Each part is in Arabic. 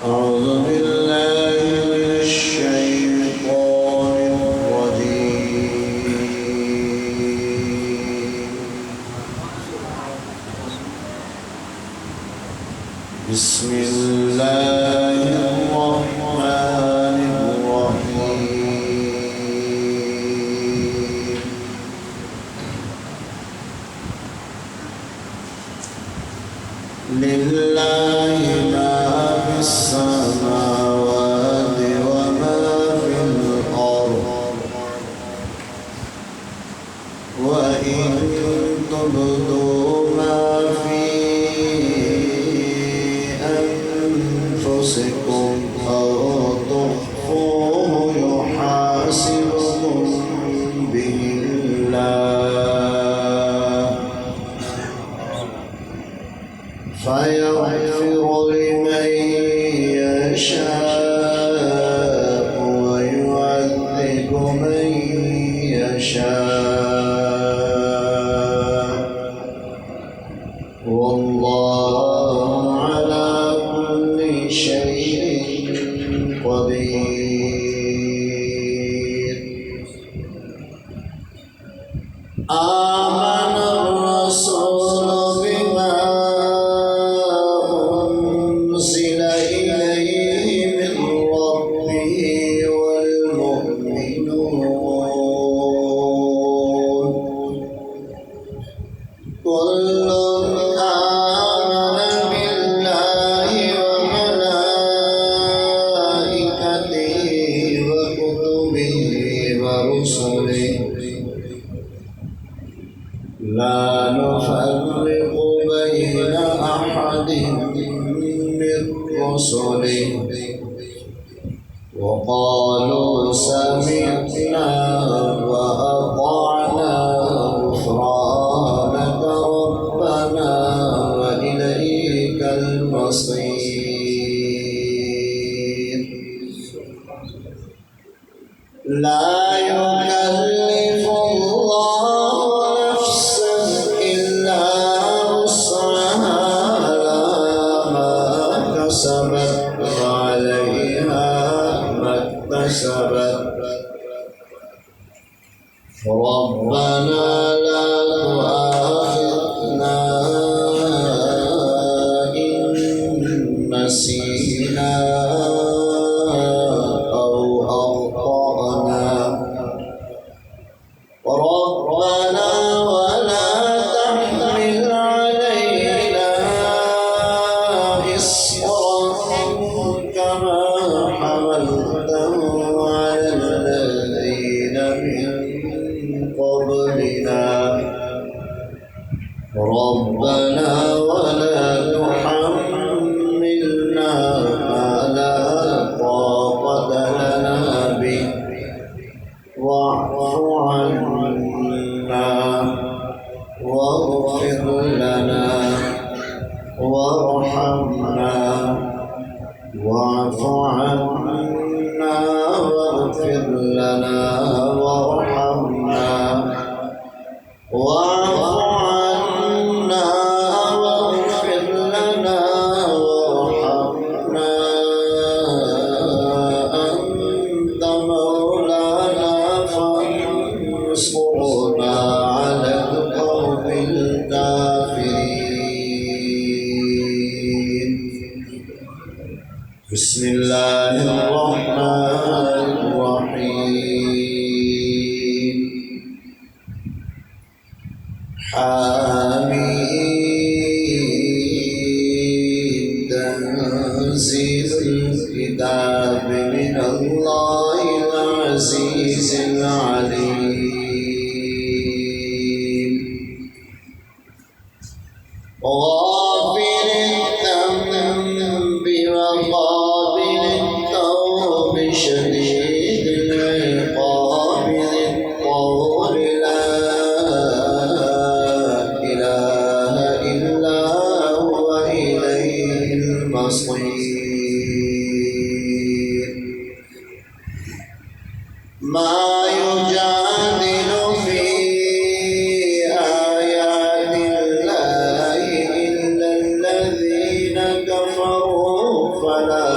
أعوذ بالله من الشيطان الرجيم. بسم الله الرحمن الرحيم. لله ما في السماوات وما في الأرض وإن تبدوا ما في أنفسكم أو تخفوه يحاسبكم به الله فيغفر لمن يشاء ويعذب من يشاء والله على كل شيء قدير. آمن الرسول بما أنزل إليه من ربه والمؤمنون كل آمن بالله وملائكته وكتبه ورسله لا نفرق بين أحد من رسله وقالوا سمعنا وأطعنا غفرانك ربنا وإليك المصير. لا يكلف الله نفسا إلا وسعها ما كسبت وعليها ما اكتسبت ربنا لا تؤاخذنا إن نسينا أو أخطأنا ربنا ولا تحمل علينا إصرا كما حملته على الذين من قبلنا ربنا ولا تحملنا ما لا طاقة لنا به واعف عنا واغفر لنا وارحمنا واعف عنا واغفر لنا وارحمنا واعف عنا واغفر لنا وارحمنا أنت مولانا فانصرنا على القوم الكافرين. بسم الله الرحمن الرحيم. حميد تنزيل الكتاب من الله العزيز العليم غافر الذنب وقابل التوب شديد العقاب ذي الطول لا إله إلا هو إليه المصير. ما يجادل في آيات الله إلا الذين كفروا فلا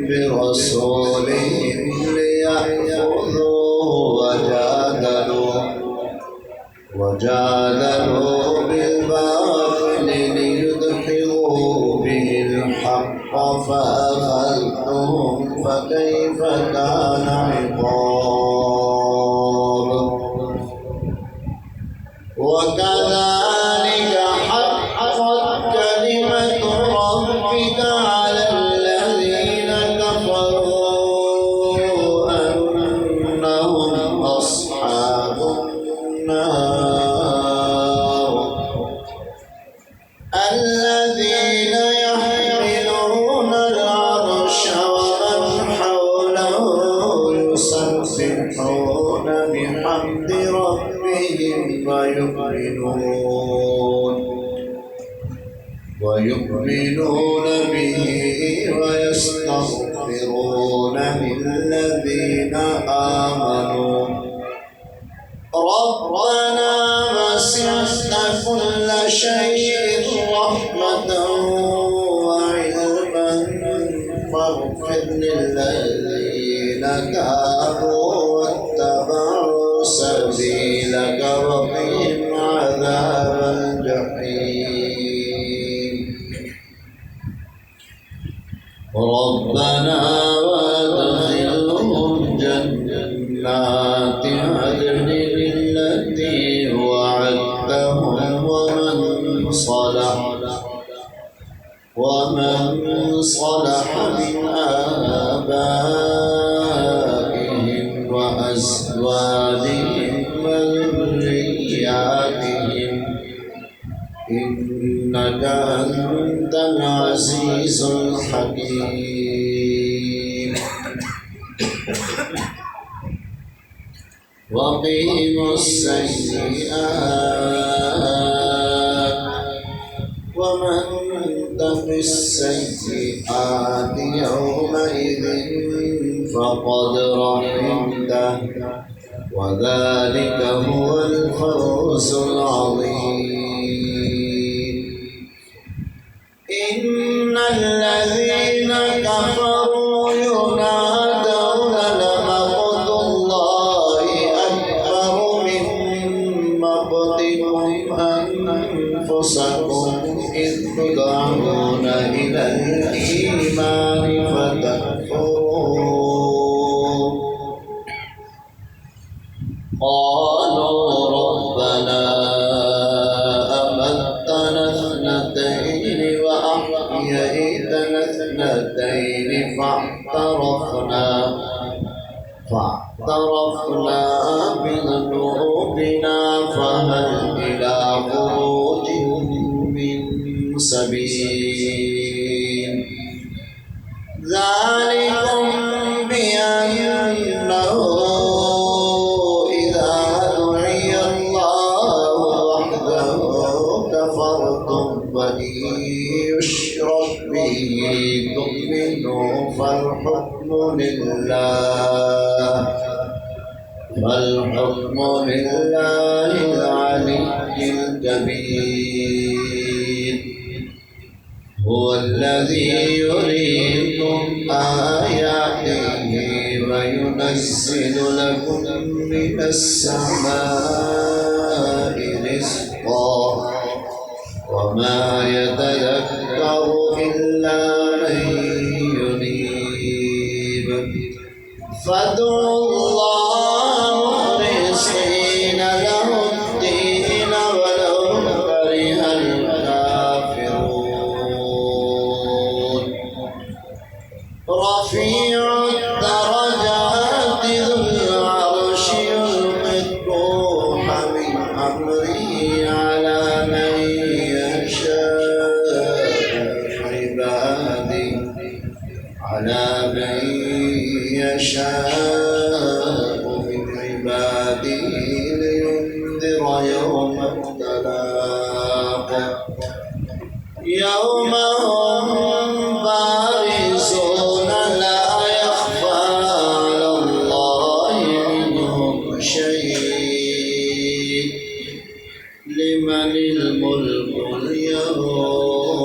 برسولهم ليأخذوه وجادلوا بالباطل ليدحضوا به الحق فأخذتهم فكيف كان عقاب وكذلك حقت كلمة ربك على الذين كفروا أنهم أصحاب النار الذين يحملون العرش ومن حوله يسبحون بحمد ربهم ويؤمنون به ويستغفرون للذين آمنوا ربنا وسعت كل شيء رحمة وعلما فاغفر للذين تابوا واتبعوا سبيلك وقهم عذاب الجحيم ربنا وادخلهم جنات عدن التي وعدتهم ومن صلح من آبائهم وأزواجهم وذرياتهم إنك أنت العزيز الحكيم وقهم السيئات ومن تق السيئات يومئذ فقد رحمته وذلك هو الفوز العظيم إن الذين كفروا ينادون لمقت الله أكبر من مقتكم أنفسكم إذ تدعون إلى الإيمان فتكفرون قالوا ربنا أمتنا اثنتين وأحييتنا اثنتين فاعترفنا بذنوبنا فهل إلى خروج من سبيل ذلكم بأنه إذا دعي الله وحده كفرتم وإن يشرك به تؤمنوا فالحكم لله العلي الكبير هو الذي يريكم آياته وينزل لكم من السماء رزقا وما يتذكر إلا من ينيب فادعوا الله مخلصين له الدين ولو كره الكافرون رفيع الدرجات ذو العرش يلقي الروح من أمره على من يشاء من عباده لينذر يوم التلاق يوم هم بارزون لا يخفى على الله منهم شيء لمن الملك اليوم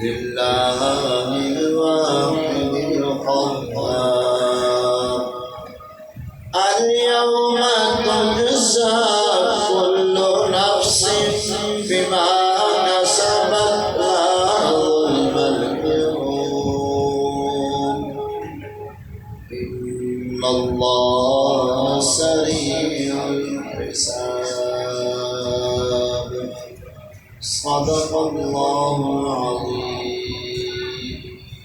لله الله سريع الحساب صدق الله العظيم